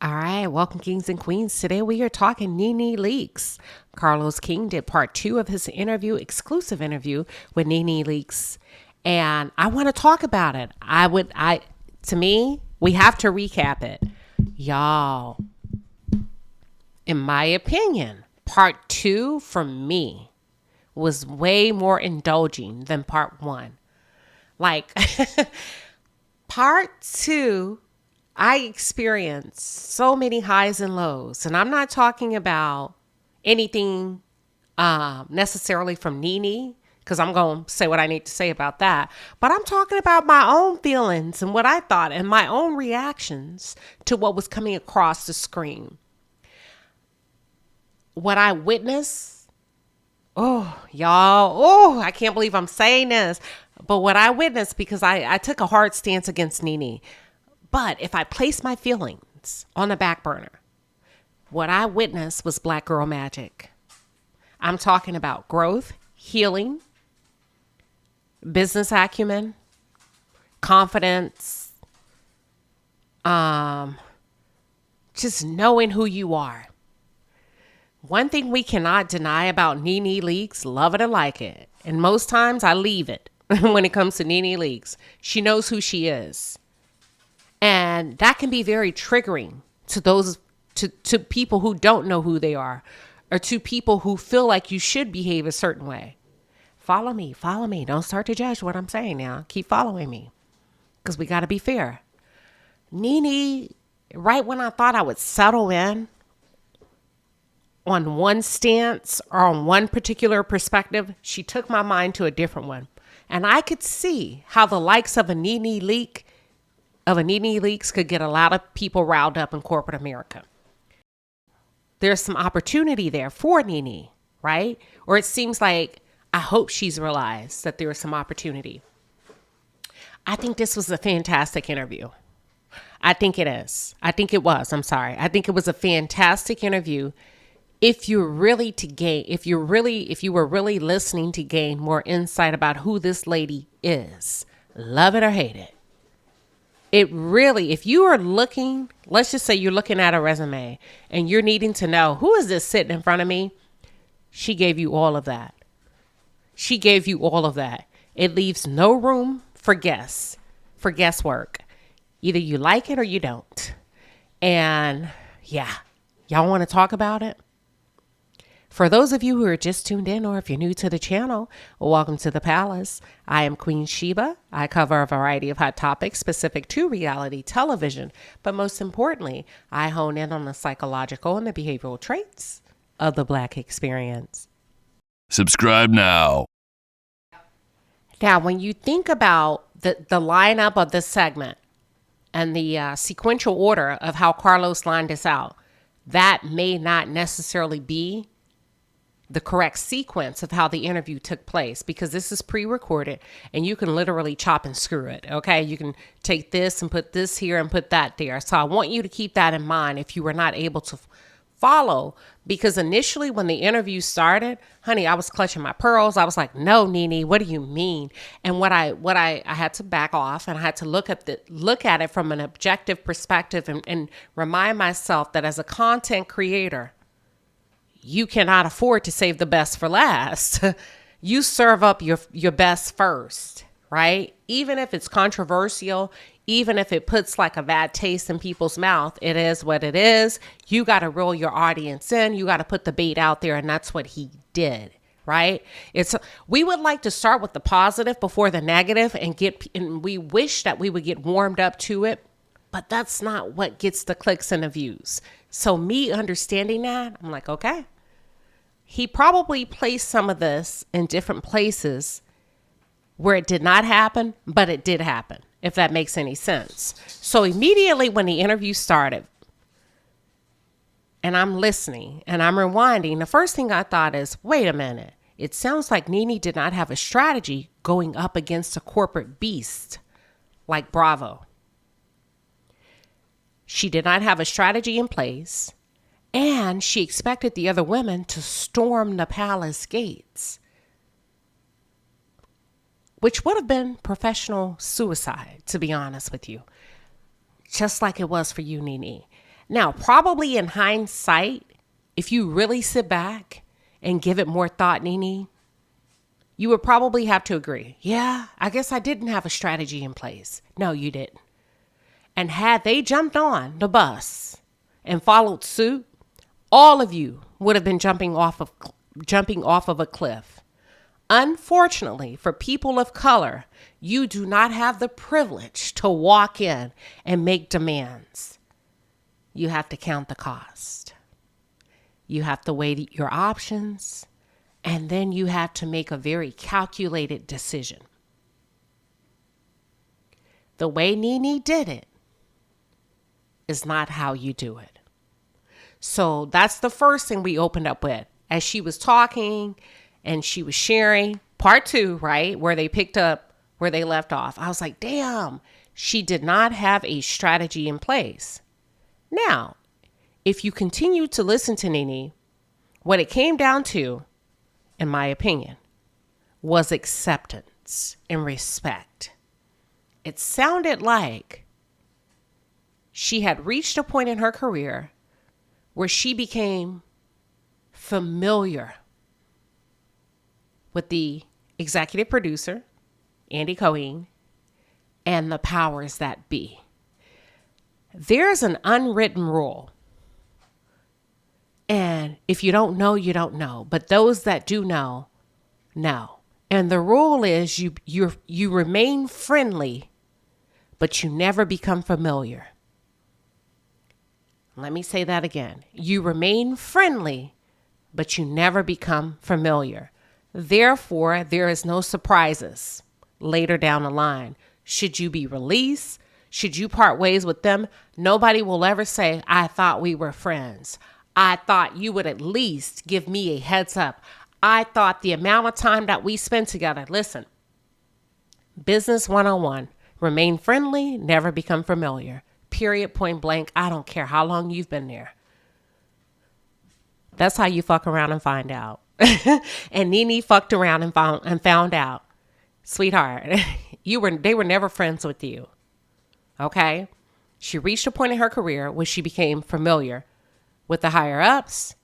All right, welcome kings and queens. Today we are talking Nene Leakes. Carlos King did part 2 of his exclusive interview with Nene Leakes. And I want to talk about it. To me, we have to recap it. Y'all, in my opinion, part 2 for me was way more indulging than part 1. Like, part 2, I experienced so many highs and lows, and I'm not talking about anything necessarily from Nene, because I'm going to say what I need to say about that. But I'm talking about my own feelings and what I thought and my own reactions to what was coming across the screen. What I witnessed, I can't believe I'm saying this, but what I witnessed, because I took a hard stance against Nene. But if I place my feelings on the back burner, what I witnessed was black girl magic. I'm talking about growth, healing, business acumen, confidence, just knowing who you are. One thing we cannot deny about Nene Leakes, love it or like it, and most times I leave it when it comes to Nene Leakes. She knows who she is. And that can be very triggering to those, to people who don't know who they are, or to people who feel like you should behave a certain way. Follow me. Don't start to judge what I'm saying now. Keep following me, because we got to be fair. Nene, right when I thought I would settle in on one stance or on one particular perspective, she took my mind to a different one. And I could see how the likes of a Nene Leakes could get a lot of people riled up in corporate America. There's some opportunity there for Nene, right? Or it seems like, I hope she's realized that there is some opportunity. I think this was a fantastic interview. I think it is. I think it was. I'm sorry. I think it was a fantastic interview. If you were really listening to gain more insight about who this lady is, love it or hate it. It really, if you are looking, let's just say you're looking at a resume and you're needing to know, who is this sitting in front of me? She gave you all of that. It leaves no room for guesswork. Either you like it or you don't. And yeah, y'all want to talk about it? For those of you who are just tuned in, or if you're new to the channel, welcome to the palace. I am Queen Shiba. I cover a variety of hot topics specific to reality television, but most importantly, I hone in on the psychological and the behavioral traits of the Black experience. Subscribe now. Now, when you think about the lineup of this segment and the sequential order of how Carlos lined this out, that may not necessarily be the correct sequence of how the interview took place, because this is pre-recorded and you can literally chop and screw it. Okay. You can take this and put this here and put that there. So I want you to keep that in mind if you were not able to follow, because initially when the interview started, honey, I was clutching my pearls. I was like, no, Nene, what do you mean? And what I had to back off, and I had to look at it from an objective perspective and remind myself that as a content creator, you cannot afford to save the best for last. You serve up your best first, right? Even if it's controversial, even if it puts like a bad taste in people's mouth, it is what it is. You got to reel your audience in. You got to put the bait out there. And that's what he did, right? We would like to start with the positive before the negative and we wish that we would get warmed up to it, but that's not what gets the clicks and the views. So me understanding that, I'm like, okay, he probably placed some of this in different places where it did not happen, but it did happen, if that makes any sense. So immediately when the interview started and I'm listening and I'm rewinding, the first thing I thought is, wait a minute. It sounds like Nene did not have a strategy going up against a corporate beast like Bravo. She did not have a strategy in place, and she expected the other women to storm the palace gates, which would have been professional suicide, to be honest with you. just like it was for you, Nene. Now, probably in hindsight, if you really sit back and give it more thought, Nene, you would probably have to agree. Yeah, I guess I didn't have a strategy in place. No, you didn't. And had they jumped on the bus and followed suit, all of you would have been jumping off of a cliff. Unfortunately, for people of color, you do not have the privilege to walk in and make demands. You have to count the cost. You have to weigh your options, and then you have to make a very calculated decision. The way Nene did it is not how you do it. So that's the first thing we opened up with. As she was talking and she was sharing part 2, right, where they picked up where they left off. I was like, damn, she did not have a strategy in place. Now, if you continue to listen to Nene, what it came down to, in my opinion, was acceptance and respect. It sounded like she had reached a point in her career where she became familiar with the executive producer, Andy Cohen, and the powers that be. There's an unwritten rule. And if you don't know, you don't know. But those that do know. And the rule is you remain friendly, but you never become familiar. Let me say that again. You remain friendly, but you never become familiar. Therefore, there is no surprises later down the line. Should you be released? Should you part ways with them? Nobody will ever say, I thought we were friends. I thought you would at least give me a heads up. I thought the amount of time that we spent together. Listen, business 101. Remain friendly, never become familiar. Period, point blank. I don't care how long you've been there. That's how you fuck around and find out. And Nene fucked around and found out. Sweetheart, they were never friends with you. Okay? She reached a point in her career where she became familiar with the higher ups.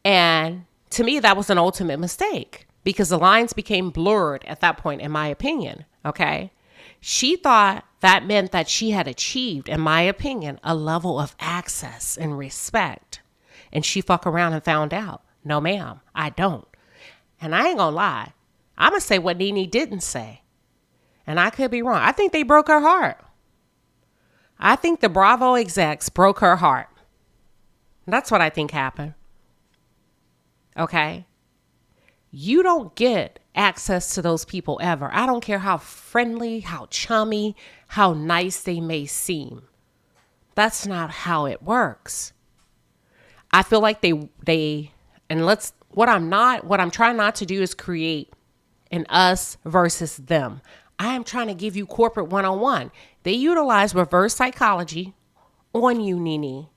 And to me, that was an ultimate mistake because the lines became blurred at that point, in my opinion. Okay? She thought that meant that she had achieved, in my opinion, a level of access and respect. And she fucked around and found out. No, ma'am, I don't. And I ain't gonna lie. I'm gonna say what Nene didn't say. And I could be wrong. I think they broke her heart. I think the Bravo execs broke her heart. That's what I think happened. Okay? You don't get access to those people ever. I don't care how friendly, how chummy, how nice they may seem. That's not how it works. I feel like what I'm trying not to do is create an us versus them. I am trying to give you corporate 101. They utilize reverse psychology on you, Nene,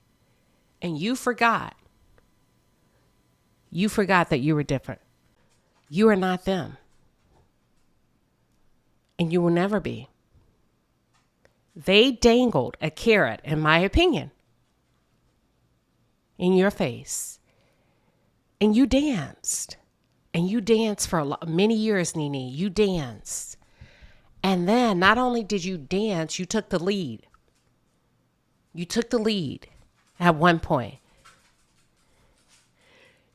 and you forgot. You forgot that you were different. You are not them. And you will never be. They dangled a carrot, in my opinion, in your face. And you danced. And you danced for many years, Nene. You danced. And then not only did you dance, you took the lead. You took the lead at one point.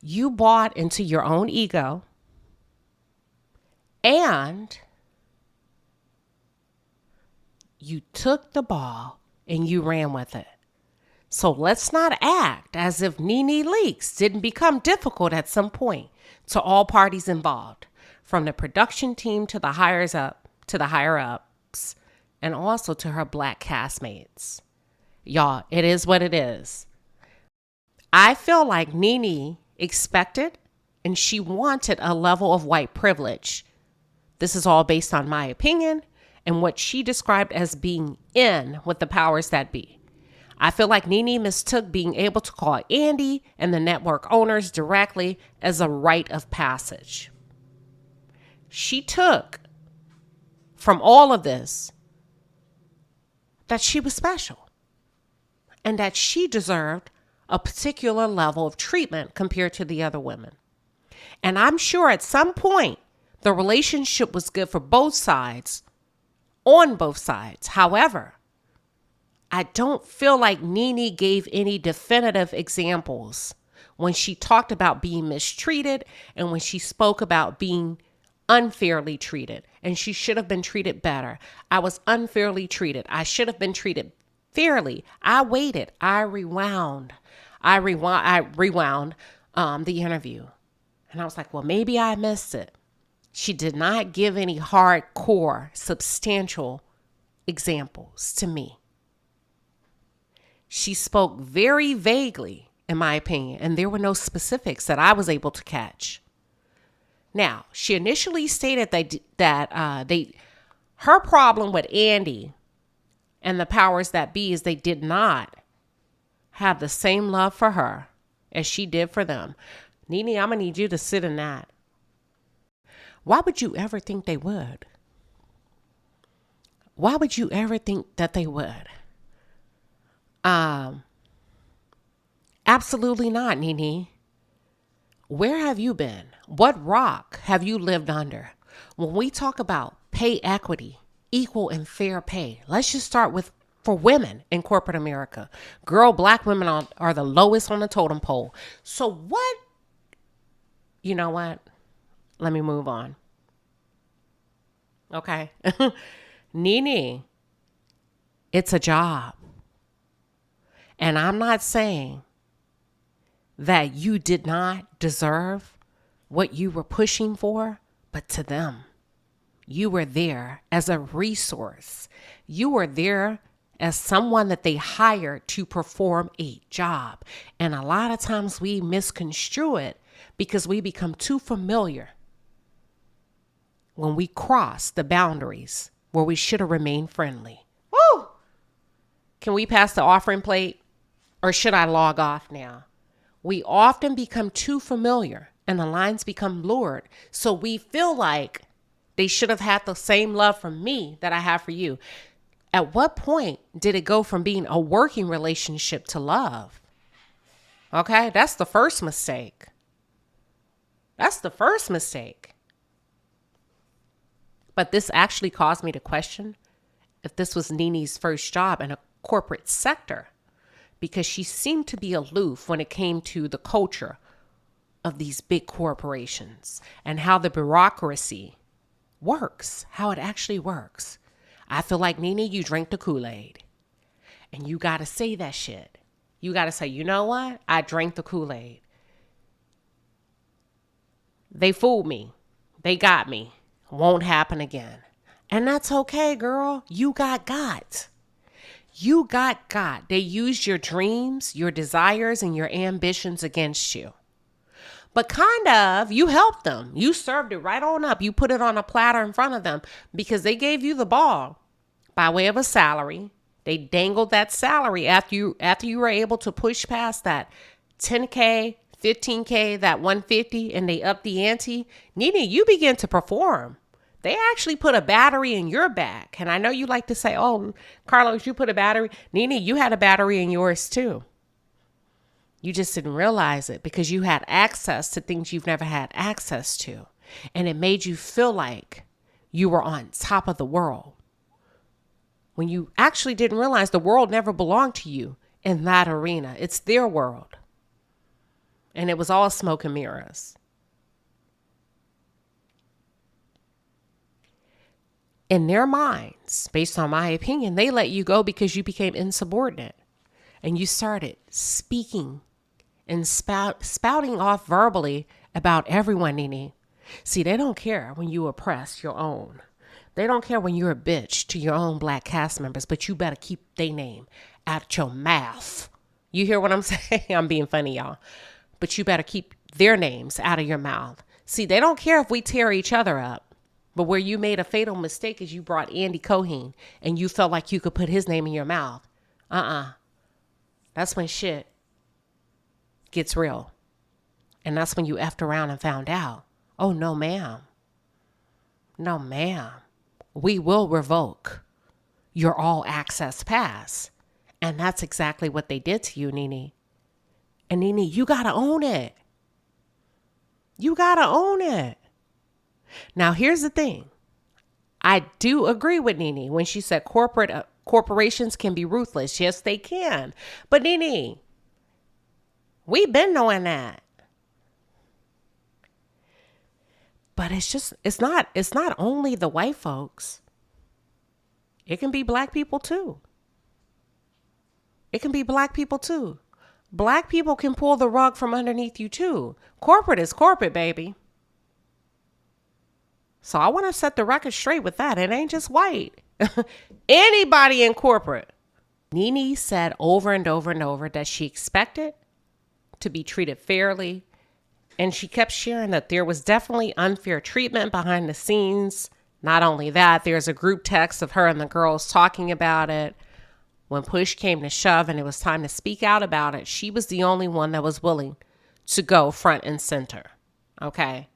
You bought into your own ego. And you took the ball and you ran with it. So let's not act as if Nene Leakes didn't become difficult at some point to all parties involved, from the production team to the higher ups, and also to her black castmates. Y'all, it is what it is. I feel like Nene expected and she wanted a level of white privilege. This is all based on my opinion and what she described as being in with the powers that be. I feel like Nene mistook being able to call Andy and the network owners directly as a rite of passage. She took from all of this that she was special. and that she deserved a particular level of treatment compared to the other women. And I'm sure at some point, the relationship was good for both sides, on both sides. However, I don't feel like Nene gave any definitive examples when she talked about being mistreated and when she spoke about being unfairly treated. And she should have been treated better. I was unfairly treated. I should have been treated fairly. I waited. I rewound the interview. And I was like, well, maybe I missed it. She did not give any hardcore, substantial examples to me. She spoke very vaguely, in my opinion, and there were no specifics that I was able to catch. Now, she initially stated that her problem with Andy and the powers that be is they did not have the same love for her as she did for them. Nene, I'm going to need you to sit in that. Why would you ever think they would? Why would you ever think that they would? Absolutely not, Nene. Where have you been? What rock have you lived under? When we talk about pay equity, equal and fair pay, let's just start with for women in corporate America. Girl, black women are the lowest on the totem pole. So what? You know what? Let me move on. Okay. Nene, it's a job. And I'm not saying that you did not deserve what you were pushing for, but to them, you were there as a resource. You were there as someone that they hired to perform a job. And a lot of times we misconstrue it because we become too familiar when we cross the boundaries where we should have remained friendly. Woo! Can we pass the offering plate? Or should I log off now? We often become too familiar and the lines become blurred. So we feel like they should have had the same love from me that I have for you. At what point did it go from being a working relationship to love? Okay, that's the first mistake. That's the first mistake. But this actually caused me to question if this was Nene's first job in a corporate sector, because she seemed to be aloof when it came to the culture of these big corporations and how the bureaucracy works, how it actually works. I feel like, Nene, you drink the Kool-Aid. And you got to say that shit. You got to say, you know what? I drank the Kool-Aid. They fooled me. They got me. Won't happen again. And that's okay, girl. You got. You got. They used your dreams, your desires, and your ambitions against you. But kind of, you helped them. You served it right on up. You put it on a platter in front of them because they gave you the ball by way of a salary. They dangled that salary after you were able to push past that 10K, 15K, that 150, and they upped the ante. Nene, you begin to perform. They actually put a battery in your back. And I know you like to say, oh, Carlos, you put a battery. Nene, you had a battery in yours too. You just didn't realize it because you had access to things you've never had access to. And it made you feel like you were on top of the world, when you actually didn't realize the world never belonged to you in that arena. It's their world. And it was all smoke and mirrors. In their minds, based on my opinion, they let you go because you became insubordinate. And you started speaking and spouting off verbally about everyone, Nene. See, they don't care when you oppress your own. They don't care when you're a bitch to your own black cast members, but you better keep their name out your mouth. You hear what I'm saying? I'm being funny, y'all. But you better keep their names out of your mouth. See, they don't care if we tear each other up. But where you made a fatal mistake is you brought Andy Cohen and you felt like you could put his name in your mouth. That's when shit gets real. And that's when you effed around and found out. Oh, no, ma'am. No, ma'am. We will revoke your all access pass. And that's exactly what they did to you, Nene. And Nene, you got to own it. You got to own it. Now, here's the thing. I do agree with Nene when she said corporations can be ruthless. Yes, they can. But Nene, we've been knowing that. But it's not only the white folks. It can be black people too. It can be black people too. Black people can pull the rug from underneath you too. Corporate is corporate, baby. So I want to set the record straight with that. It ain't just white. Anybody in corporate. Nene said over and over and over that she expected to be treated fairly. And she kept sharing that there was definitely unfair treatment behind the scenes. Not only that, there's a group text of her and the girls talking about it. When push came to shove and it was time to speak out about it, she was the only one that was willing to go front and center. Okay?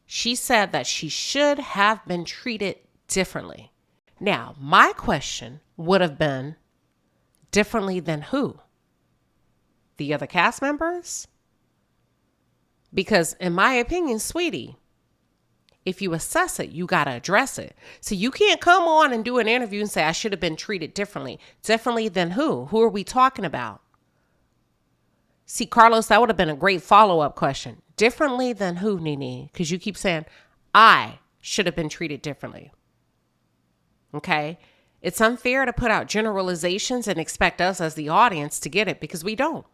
She said that she should have been treated differently. Now, my question would have been, differently than who? The other cast members? Because in my opinion, sweetie, if you assess it, you got to address it. So you can't come on and do an interview and say, I should have been treated differently. Differently than who? Who are we talking about? See, Carlos, that would have been a great follow-up question. Differently than who, Nene? Because you keep saying, I should have been treated differently. Okay? It's unfair to put out generalizations and expect us as the audience to get it because we don't.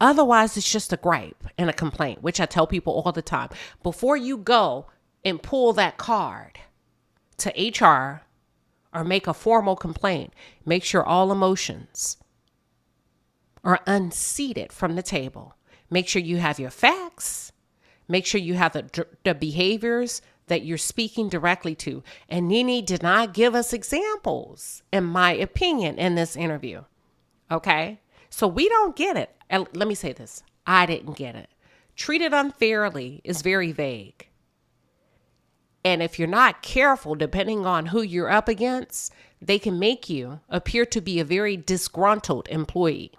Otherwise, it's just a gripe and a complaint, which I tell people all the time. Before you go and pull that card to HR or make a formal complaint, make sure all emotions are unseated from the table. Make sure you have your facts. Make sure you have the behaviors that you're speaking directly to. And Nene did not give us examples, in my opinion, in this interview. Okay? So we don't get it. And let me say this. I didn't get it. Treated unfairly is very vague. And if you're not careful, depending on who you're up against, they can make you appear to be a very disgruntled employee.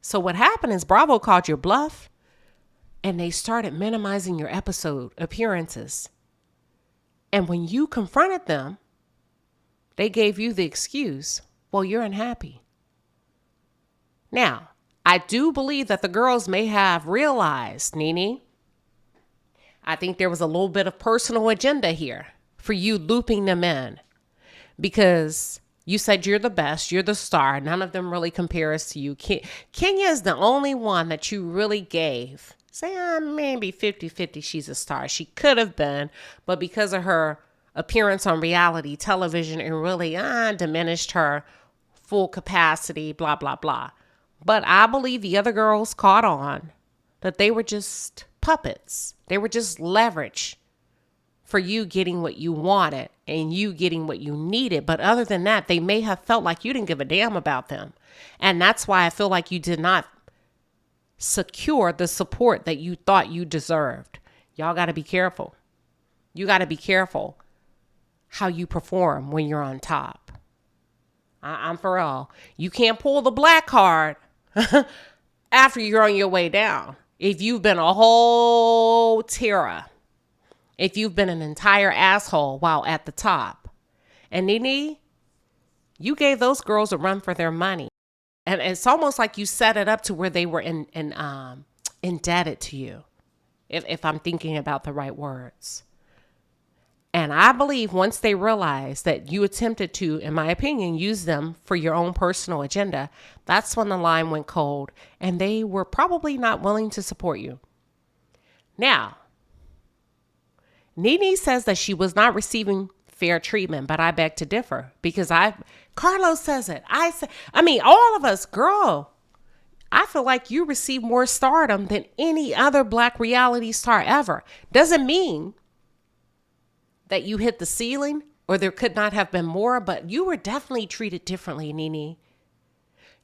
So what happened is Bravo called your bluff and they started minimizing your episode appearances. And when you confronted them, they gave you the excuse, well, you're unhappy. Now, I do believe that the girls may have realized, Nene, I think there was a little bit of personal agenda here for you looping them in because you said you're the best, you're the star. None of them really compares to you. Kenya is the only one that you really gave. Say, maybe 50-50 she's a star. She could have been, but because of her appearance on reality television, it really diminished her full capacity, blah, blah, blah. But I believe the other girls caught on that they were just puppets. They were just leverage for you getting what you wanted and you getting what you needed. But other than that, they may have felt like you didn't give a damn about them. And that's why I feel like you did not secure the support that you thought you deserved. Y'all got to be careful. You got to be careful how you perform when you're on top. I'm for real. You can't pull the black card after you're on your way down. If you've been a whole terror, if you've been an entire asshole while at the top. And Nene, you gave those girls a run for their money. And it's almost like you set it up to where they were indebted to you, if I'm thinking about the right words. And I believe once they realized that you attempted to, in my opinion, use them for your own personal agenda, that's when the line went cold and they were probably not willing to support you. Now, Nene says that she was not receiving fair treatment, but I beg to differ because Carlos says it. All of us, girl, I feel like you receive more stardom than any other black reality star ever. Doesn't mean that you hit the ceiling or there could not have been more, but you were definitely treated differently, Nene.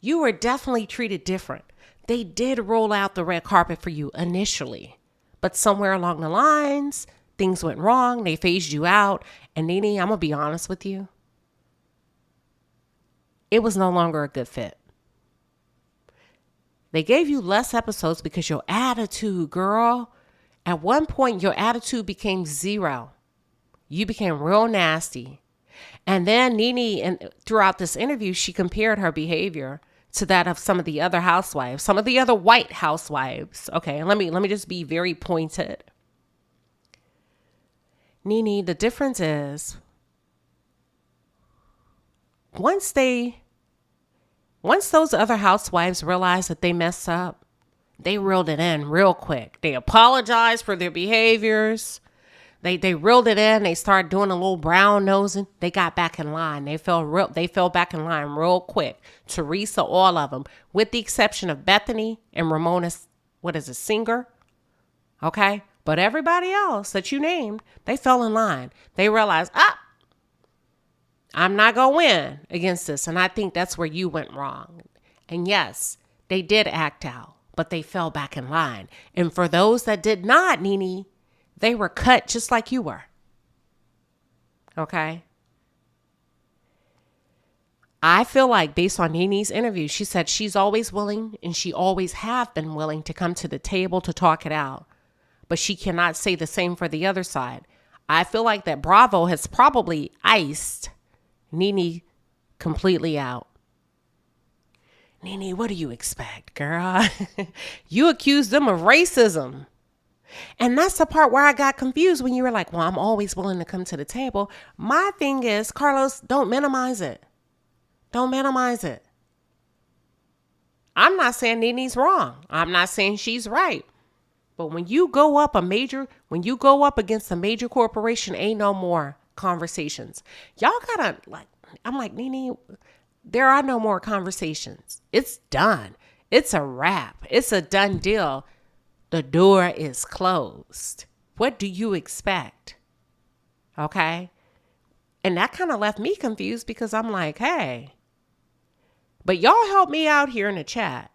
You were definitely treated different. They did roll out the red carpet for you initially, but somewhere along the lines, things went wrong. They phased you out. And Nene, I'm going to be honest with you. it was no longer a good fit. They gave you less episodes because your attitude, girl, at one point your attitude became zero. You became real nasty. And then Nene, and throughout this interview, she compared her behavior to that of some of the other housewives, some of the other white housewives. Okay, let me just be very pointed. Nene, the difference is once those other housewives realized that they messed up, they reeled it in real quick. They apologized for their behaviors. They reeled it in. They started doing a little brown nosing. They got back in line. They fell back in line real quick. Teresa, all of them, with the exception of Bethany and Ramona, Singer? Okay? But everybody else that you named, they fell in line. They realized, I'm not going to win against this. And I think that's where you went wrong. And yes, they did act out, but they fell back in line. And for those that did not, Nene, they were cut just like you were. Okay? I feel like based on Nene's interview, she said she's always willing and she always have been willing to come to the table to talk it out. But she cannot say the same for the other side. I feel like that Bravo has probably iced Nene completely out. Nene, what do you expect, girl? You accused them of racism. And that's the part where I got confused when you were like, well, I'm always willing to come to the table. My thing is, Carlos, don't minimize it. Don't minimize it. I'm not saying Nene's wrong. I'm not saying she's right. But when you go up against a major corporation, ain't no more conversations. Y'all gotta I'm like, Nene, there are no more conversations. It's done. It's a wrap. It's a done deal. The door is closed. What do you expect? Okay. And that kind of left me confused because I'm like, hey, but y'all help me out here in the chat.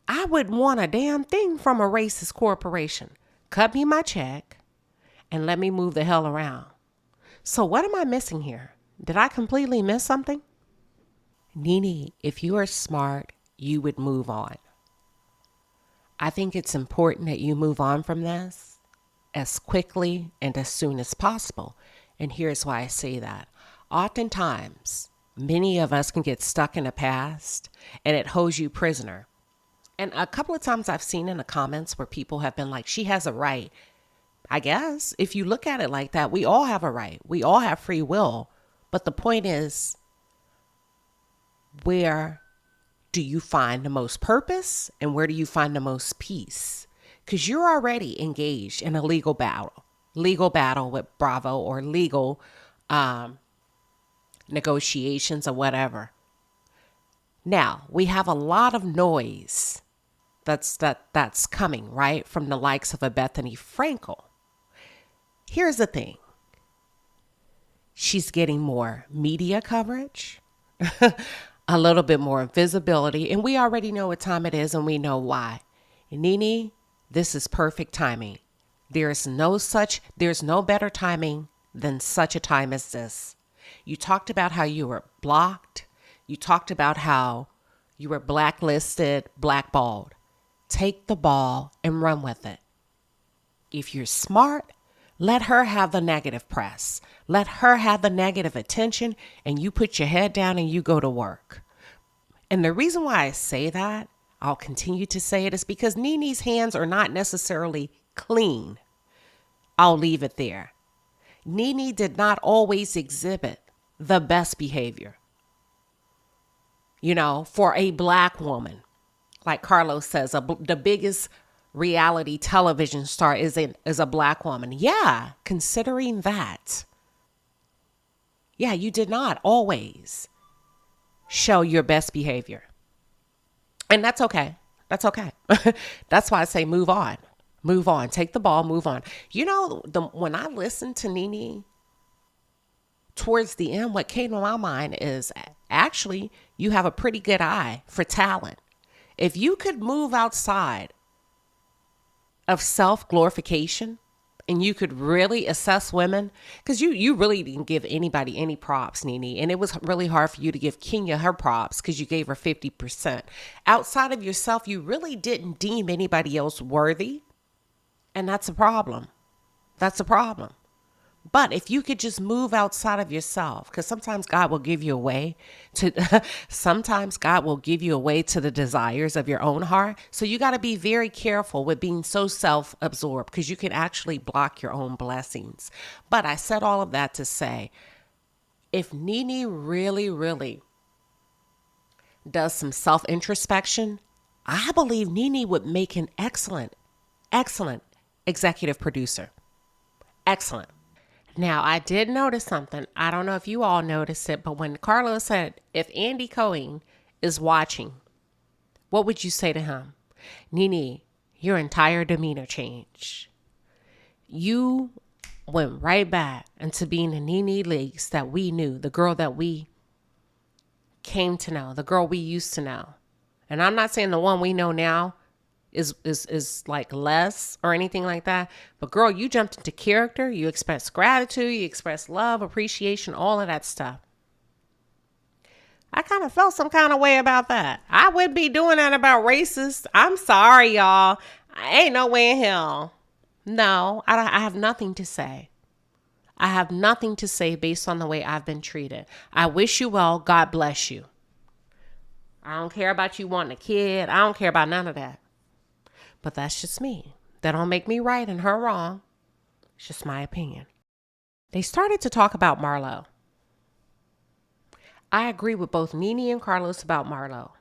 I wouldn't want a damn thing from a racist corporation. Cut me my check and let me move the hell around. So what am I missing here? Did I completely miss something? Nene, if you are smart, you would move on. I think it's important that you move on from this as quickly and as soon as possible. And here's why I say that. Oftentimes, many of us can get stuck in the past and it holds you prisoner. And a couple of times I've seen in the comments where people have been like, she has a right. I guess if you look at it like that, we all have a right. We all have free will. But the point is, where do you find the most purpose and where do you find the most peace? Because you're already engaged in a legal battle with Bravo or legal negotiations or whatever. Now, we have a lot of noise that's coming, right, from the likes of a Bethany Frankel. Here's the thing. She's getting more media coverage, a little bit more visibility, and we already know what time it is and we know why. Nene, this is perfect timing. There's no better timing than such a time as this. You talked about how you were blocked. You talked about how you were blacklisted, blackballed. Take the ball and run with it. If you're smart, let her have the negative press. Let her have the negative attention, and you put your head down and you go to work. And the reason why I say that, I'll continue to say it, is because Nene's hands are not necessarily clean. I'll leave it there. Nene did not always exhibit the best behavior. You know, for a black woman, like Carlos says, the biggest reality television star is a black woman. Yeah, considering that. Yeah, you did not always show your best behavior. And that's okay. That's okay. That's why I say move on. Move on. Take the ball, move on. You know, when I listened to Nene towards the end, what came to my mind is actually you have a pretty good eye for talent. If you could move outside of self-glorification and you could really assess women, because you really didn't give anybody any props, Nene. And it was really hard for you to give Kenya her props because you gave her 50%. Outside of yourself, you really didn't deem anybody else worthy. And that's a problem. That's a problem. But if you could just move outside of yourself, because sometimes God will give you a way to, sometimes God will give you a way to the desires of your own heart. So you got to be very careful with being so self-absorbed, because you can actually block your own blessings. But I said all of that to say, if Nene really, really does some self-introspection, I believe Nene would make an excellent executive producer. Excellent. Now, I did notice something. I don't know if you all noticed it, but when Carlos said, if Andy Cohen is watching, what would you say to him? Nene, your entire demeanor changed. You went right back into being the Nene Leakes that we knew, the girl that we came to know, the girl we used to know. And I'm not saying the one we know now is like less or anything like that. But girl, you jumped into character. You expressed gratitude. You expressed love, appreciation, all of that stuff. I kind of felt some kind of way about that. I would be doing that about racists. I'm sorry, y'all. I ain't no way in hell. No, I have nothing to say. I have nothing to say based on the way I've been treated. I wish you well. God bless you. I don't care about you wanting a kid. I don't care about none of that. But that's just me. That don't make me right and her wrong. It's just my opinion. They started to talk about Marlo. I agree with both Nene and Carlos about Marlo.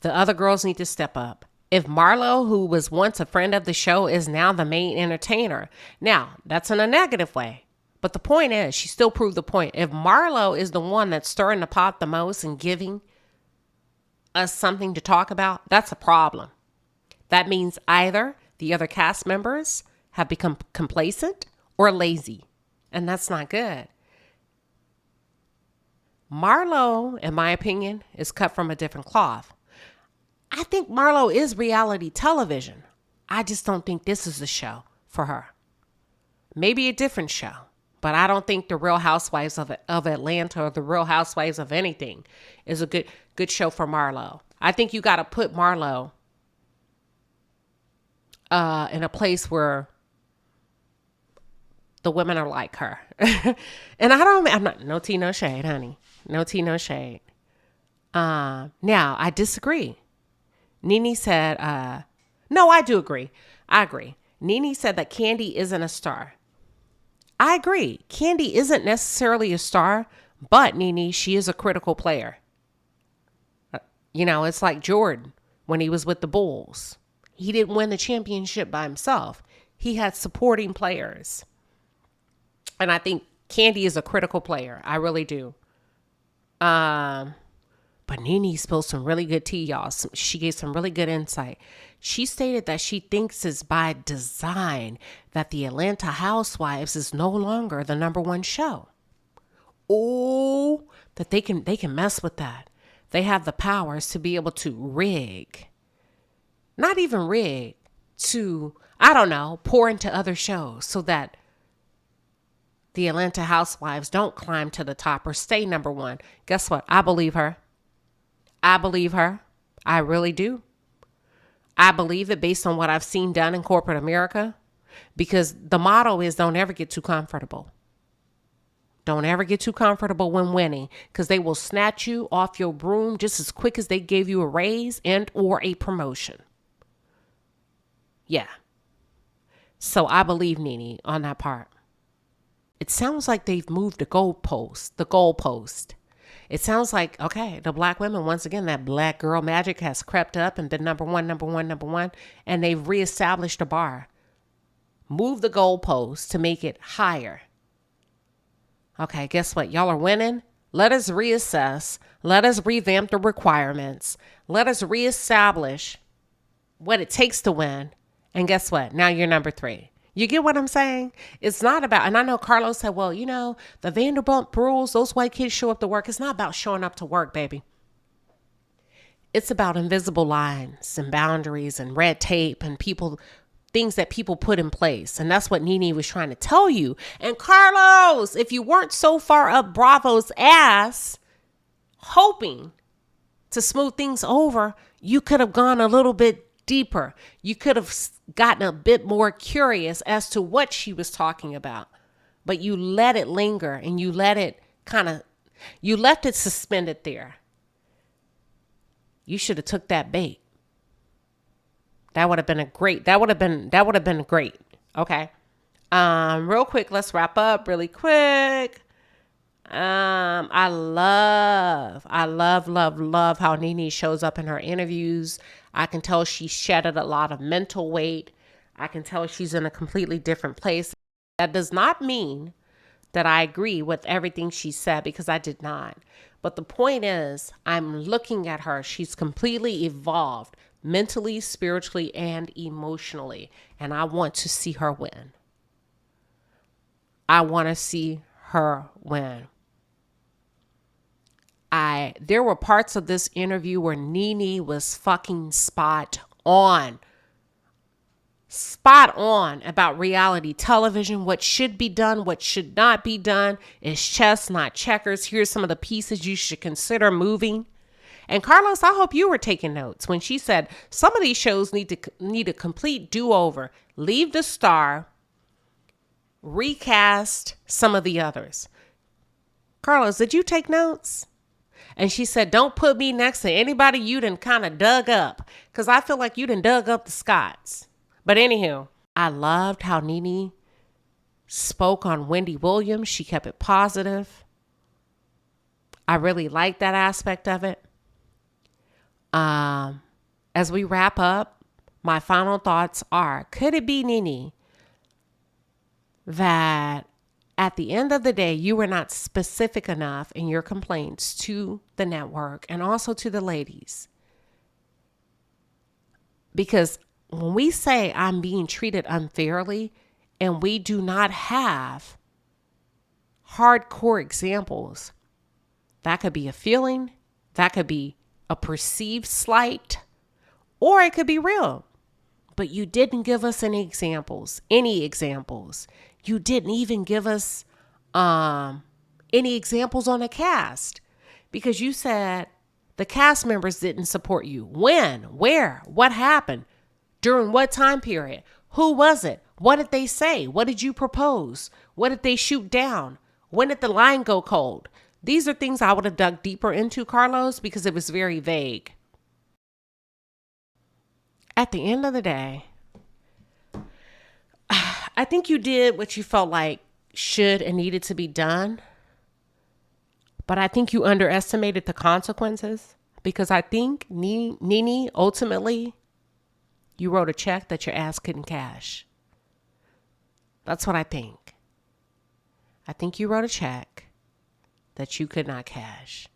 The other girls need to step up. If Marlo, who was once a friend of the show, is now the main entertainer. Now, that's in a negative way. But the point is, she still proved the point. If Marlo is the one that's stirring the pot the most and giving us something to talk about, that's a problem. That means either the other cast members have become complacent or lazy, and that's not good. Marlo, in my opinion, is cut from a different cloth. I think Marlo is reality television. I just don't think this is the show for her. Maybe a different show, but I don't think the Real Housewives of Atlanta or the Real Housewives of anything is a good show for Marlo. I think you got to put Marlo in a place where the women are like her. And I'm not, no tea, no shade, honey. No tea, no shade. Now, I disagree. Nene said, no, I do agree. I agree. Nene said that Kandi isn't a star. I agree. Kandi isn't necessarily a star, but Nene, she is a critical player. You know, it's like Jordan when he was with the Bulls. He didn't win the championship by himself. He had supporting players. And I think Kandi is a critical player. I really do. But Nene spilled some really good tea, y'all. She gave some really good insight. She stated that she thinks it's by design that the Atlanta Housewives is no longer the number one show. Oh, that they can mess with that. They have the powers to be able to rig, not even rig, to, I don't know, pour into other shows so that the Atlanta Housewives don't climb to the top or stay number one. Guess what? I believe her. I believe her. I really do. I believe it based on what I've seen done in corporate America, because the motto is don't ever get too comfortable. Don't ever get too comfortable when winning, because they will snatch you off your broom just as quick as they gave you a raise and or a promotion. Yeah. So I believe Nene on that part. It sounds like they've moved the goalpost. It sounds like, okay, the black women, once again, that black girl magic has crept up and been number one, and they've reestablished the bar. Move the goalpost to make it higher. Okay, guess what? Y'all are winning. Let us reassess. Let us revamp the requirements. Let us reestablish what it takes to win. And guess what? Now you're number 3. You get what I'm saying? It's not about, and I know Carlos said, well, you know, the Vanderbilt rules, those white kids show up to work. It's not about showing up to work, baby. It's about invisible lines and boundaries and red tape and people things that people put in place. And that's what Nene was trying to tell you. And Carlos, if you weren't so far up Bravo's ass, hoping to smooth things over, you could have gone a little bit deeper. You could have gotten a bit more curious as to what she was talking about. But you let it linger and you let it you left it suspended there. You should have took that bait. That would have been great. Okay. Real quick, let's wrap up really quick. I love how Nene shows up in her interviews. I can tell she shedded a lot of mental weight. I can tell she's in a completely different place. That does not mean that I agree with everything she said, because I did not. But the point is, I'm looking at her. She's completely evolved mentally, spiritually, and emotionally. And I want to see her win. There were parts of this interview where Nene was fucking spot on about reality television, what should be done, what should not be done. It's chess, not checkers. Here's some of the pieces you should consider moving. And Carlos, I hope you were taking notes when she said some of these shows need a complete do-over. Leave the star, recast some of the others. Carlos, did you take notes? And she said, don't put me next to anybody you done kind of dug up, because I feel like you done dug up the Scotts. But anywho, I loved how Nene spoke on Wendy Williams. She kept it positive. I really liked that aspect of it. As we wrap up, my final thoughts are, could it be, Nene, that at the end of the day, you were not specific enough in your complaints to the network and also to the ladies? Because when we say I'm being treated unfairly and we do not have hardcore examples, that could be a feeling, that could be a perceived slight, or it could be real. But you didn't give us any examples. You didn't even give us any examples on the cast, because you said the cast members didn't support you. When? Where? What happened? During what time period? Who was it? What did they say? What did you propose? What did they shoot down? When did the line go cold? These are things I would have dug deeper into, Carlos, because it was very vague. At the end of the day, I think you did what you felt like should and needed to be done. But I think you underestimated the consequences, because I think Nene, ultimately, you wrote a check that your ass couldn't cash. That's what I think. I think you wrote a check that you could not cash.